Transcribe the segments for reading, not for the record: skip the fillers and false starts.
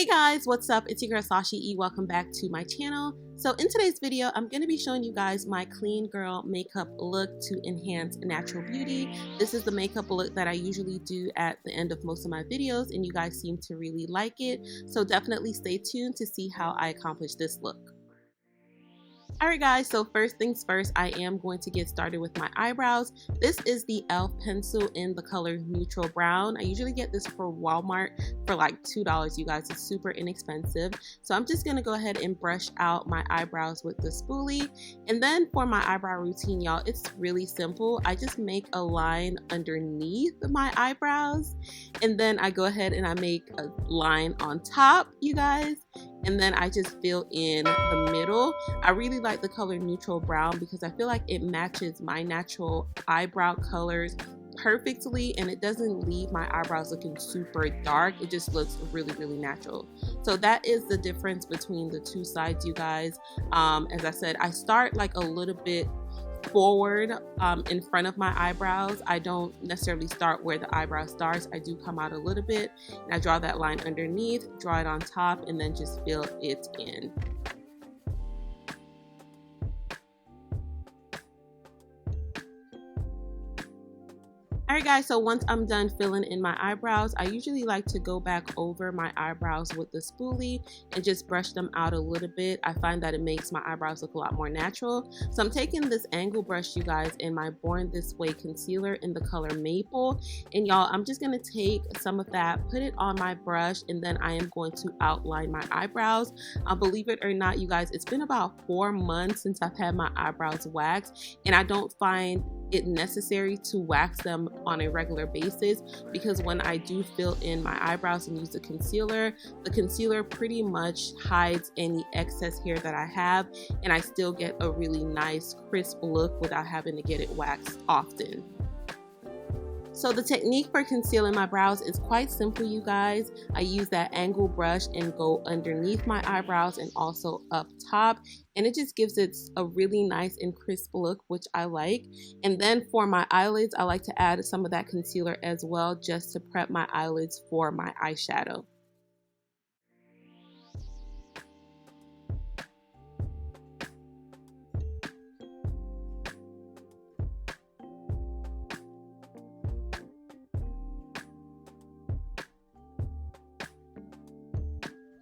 Hey guys, what's up? It's your girl Sashi E. Welcome back to my channel. So in today's video, I'm going to be showing you guys my clean girl makeup look to enhance natural beauty. This is the makeup look that I usually do at the end of most of my videos, and you guys seem to really like it. So definitely stay tuned to see how I accomplish this look. Alright guys, so first things first, I am going to get started with my eyebrows. This is the e.l.f. pencil in the color neutral brown. I usually get this for Walmart for like $2, you guys. It's super inexpensive. So I'm just going to go ahead and brush out my eyebrows with the spoolie. And then for my eyebrow routine, y'all, it's really simple. I just make a line underneath my eyebrows. And then I go ahead and I make a line on top, you guys. And then I just fill in the middle. I really like the color neutral brown because I feel like it matches my natural eyebrow colors perfectly, and it doesn't leave my eyebrows looking super dark. It just looks really, really natural. So that is the difference between the two sides, you guys. As I said, I start like a little bit forward in front of my eyebrows. I don't necessarily start where the eyebrow starts. I do come out a little bit and I draw that line underneath, draw it on top, and then just fill it in. Alright guys, so once I'm done filling in my eyebrows, I usually like to go back over my eyebrows with the spoolie and just brush them out a little bit. I find that it makes my eyebrows look a lot more natural. So I'm taking this angle brush, you guys, in my Born This Way concealer in the color Maple. And y'all, I'm just going to take some of that, put it on my brush, and then I am going to outline my eyebrows. Believe it or not, you guys, it's been about 4 months since I've had my eyebrows waxed, and I don't find it necessary to wax them on a regular basis because when I do fill in my eyebrows and use the concealer pretty much hides any excess hair that I have, and I still get a really nice crisp look without having to get it waxed often. So the technique for concealing my brows is quite simple, you guys. I use that angle brush and go underneath my eyebrows and also up top, and it just gives it a really nice and crisp look, which I like. And then for my eyelids, I like to add some of that concealer as well, just to prep my eyelids for my eyeshadow.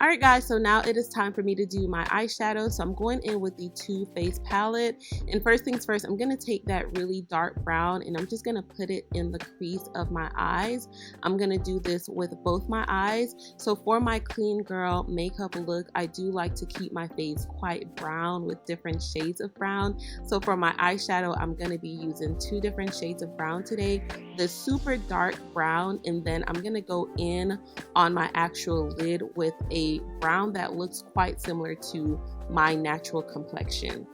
Alright guys, so now it is time for me to do my eyeshadow. So I'm going in with the Too Faced palette, and first things first, I'm going to take that really dark brown and I'm just going to put it in the crease of my eyes. I'm going to do this with both my eyes. So for my clean girl makeup look, I do like to keep my face quite brown with different shades of brown. So for my eyeshadow, I'm going to be using 2 different shades of brown today. The super dark brown, and then I'm going to go in on my actual lid with a brown that looks quite similar to my natural complexion.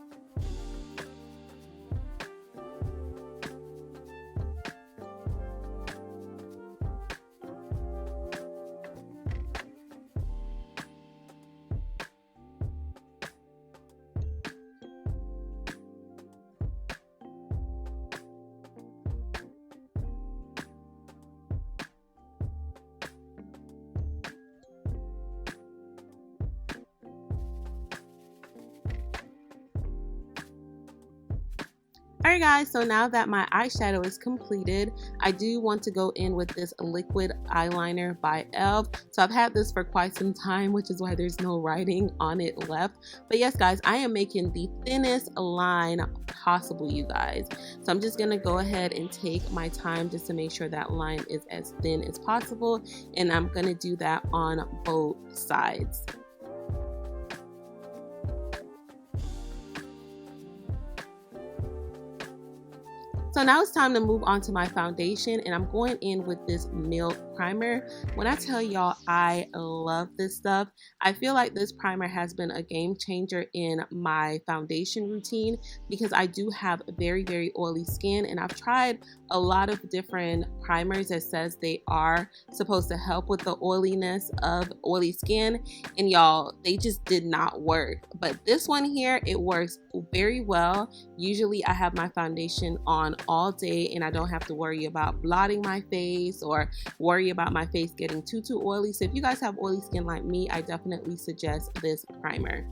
Alright guys, so now that my eyeshadow is completed, I do want to go in with this liquid eyeliner by e.l.f. So I've had this for quite some time, which is why there's no writing on it left. But yes guys, I am making the thinnest line possible, you guys. So I'm just going to go ahead and take my time just to make sure that line is as thin as possible. And I'm going to do that on both sides. So now it's time to move on to my foundation, and I'm going in with this Milk primer. When I tell y'all I love this stuff, I feel like this primer has been a game changer in my foundation routine because I do have very, very oily skin, and I've tried a lot of different primers that says they are supposed to help with the oiliness of oily skin, and y'all, they just did not work. But this one here, it works very well. Usually I have my foundation on all day and I don't have to worry about blotting my face or worry about my face getting too oily. So if you guys have oily skin like me, I definitely suggest this primer.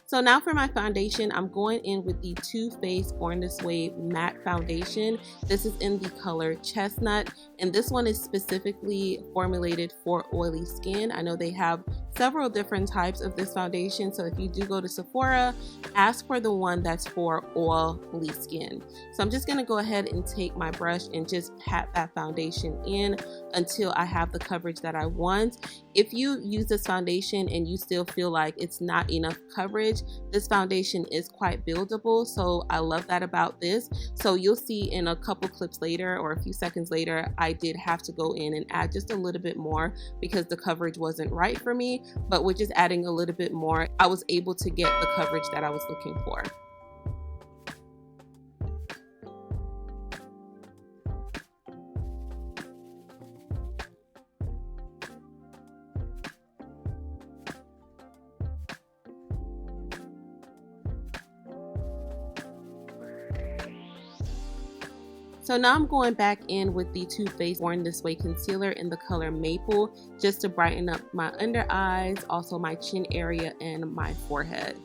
So now for my foundation, I'm going in with the Too Faced Born This Way matte foundation. This is in the color Chestnut, and this one is specifically formulated for oily skin. I know they have several different types of this foundation, so if you do go to Sephora, ask for the one that's for oily skin. So I'm just going to go ahead and take my brush and just pat that foundation in until I have the coverage that I want. If you use this foundation and you still feel like it's not enough coverage, this foundation is quite buildable, so I love that about this. So you'll see in a couple clips later or a few seconds later, I did have to go in and add just a little bit more because the coverage wasn't right for me, but with just adding a little bit more, I was able to get the coverage that I was looking for. So now I'm going back in with the Too Faced Born This Way concealer in the color Maple, just to brighten up my under eyes, also my chin area and my forehead.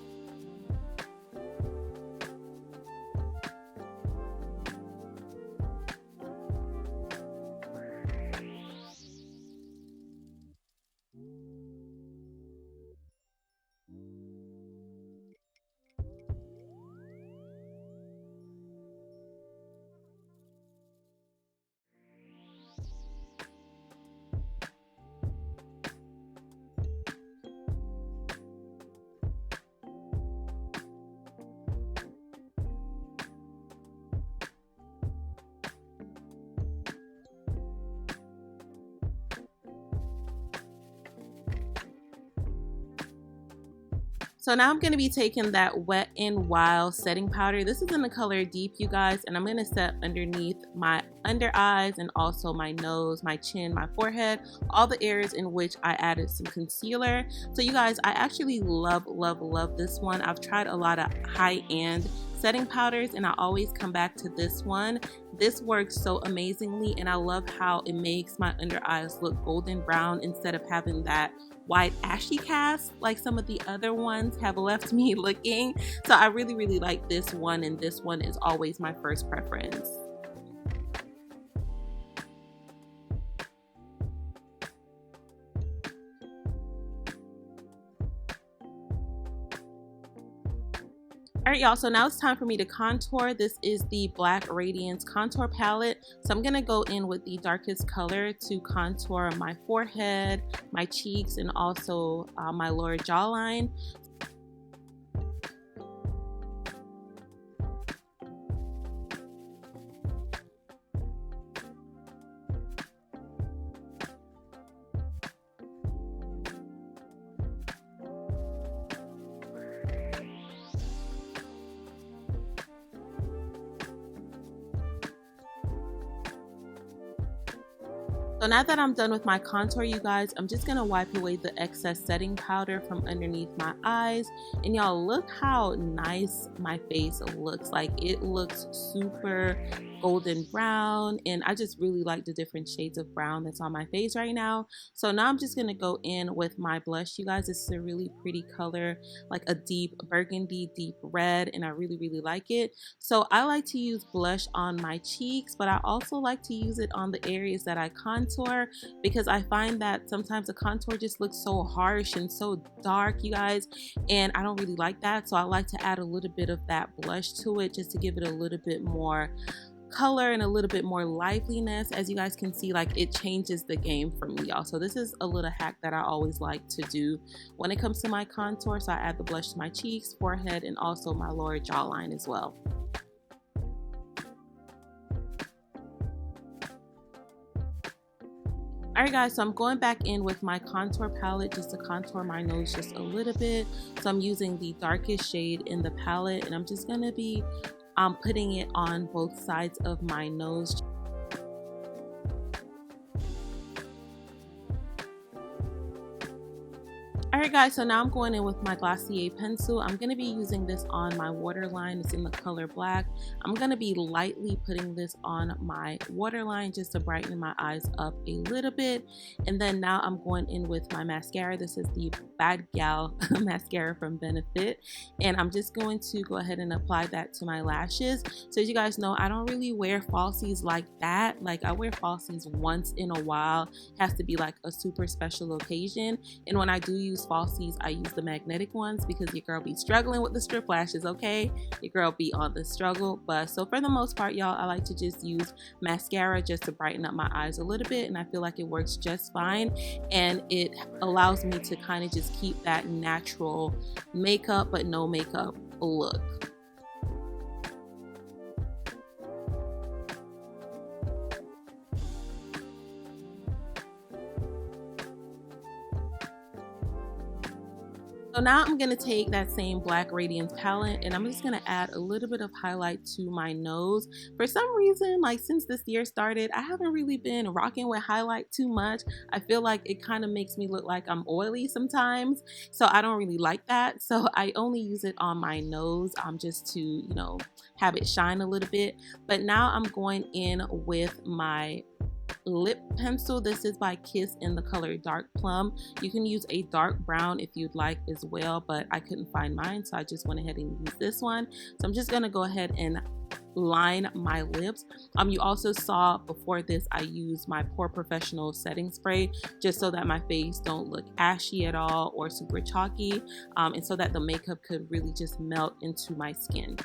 So now I'm going to be taking that Wet n Wild setting powder. This is in the color Deep, you guys, and I'm going to set underneath my under eyes and also my nose, my chin, my forehead, all the areas in which I added some concealer. So you guys, I actually love this one. I've tried a lot of high-end setting powders and I always come back to this one. This works so amazingly, and I love how it makes my under eyes look golden brown instead of having that white ashy cast like some of the other ones have left me looking. So I really like this one, and this one is always my first preference. Alright y'all, so now it's time for me to contour. This is the Black Radiance contour palette. So I'm going to go in with the darkest color to contour my forehead, my cheeks, and also my lower jawline. So now that I'm done with my contour, you guys, I'm just going to wipe away the excess setting powder from underneath my eyes. And y'all, look how nice my face looks. Like, it looks super golden brown, and I just really like the different shades of brown that's on my face right now. So now I'm just going to go in with my blush, you guys. This is a really pretty color, like a deep burgundy, deep red, and I really like it. So I like to use blush on my cheeks, but I also like to use it on the areas that I contour, because I find that sometimes the contour just looks so harsh and so dark, you guys, and I don't really like that. So I like to add a little bit of that blush to it just to give it a little bit more color and a little bit more liveliness. As you guys can see, like, it changes the game for me, y'all. So this is a little hack that I always like to do when it comes to my contour. So I add the blush to my cheeks, forehead, and also my lower jawline as well. Alright guys, so I'm going back in with my contour palette just to contour my nose just a little bit. So I'm using the darkest shade in the palette, and I'm just going to be putting it on both sides of my nose. Alright guys, so now I'm going in with my Glossier pencil. I'm going to be using this on my waterline. It's in the color black. I'm going to be lightly putting this on my waterline just to brighten my eyes up a little bit. And then now I'm going in with my mascara. This is the Bad Gal mascara from Benefit. And I'm just going to go ahead and apply that to my lashes. So as you guys know, I don't really wear falsies like that. Like I wear falsies once in a while. It has to be like a super special occasion. And when I do use falsies, I use the magnetic ones because your girl be struggling with the strip lashes, okay? Your girl be on the struggle. But so for the most part, y'all, I like to just use mascara just to brighten up my eyes a little bit, and I feel like it works just fine, and it allows me to kind of just keep that natural makeup but no makeup look. So now I'm going to take that same Black Radiance palette and I'm just going to add a little bit of highlight to my nose. For some reason, like since this year started, I haven't really been rocking with highlight too much. I feel like it kind of makes me look like I'm oily sometimes. So I don't really like that. So I only use it on my nose just to, you know, have it shine a little bit. But now I'm going in with my lip pencil. This is by Kiss in the color Dark Plum. You can use a dark brown if you'd like as well, but I couldn't find mine, so I just went ahead and used this one. So I'm just gonna go ahead and line my lips. You also saw before this I used my Pore Professional setting spray just so that my face don't look ashy at all or super chalky, and so that the makeup could really just melt into my skin.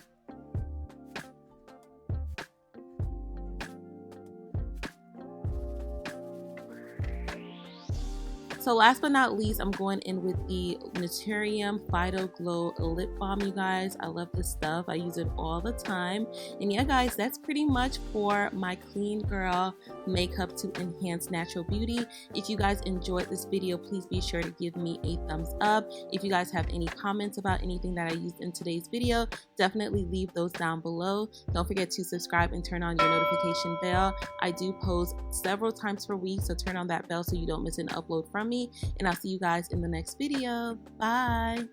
So last but not least, I'm going in with the Naturium Phyto Glow Lip Balm, you guys. I love this stuff. I use it all the time. And yeah, guys, that's pretty much for my clean girl makeup to enhance natural beauty. If you guys enjoyed this video, please be sure to give me a thumbs up. If you guys have any comments about anything that I used in today's video, definitely leave those down below. Don't forget to subscribe and turn on your notification bell. I do post several times per week, so turn on that bell so you don't miss an upload from me. And I'll see you guys in the next video. Bye.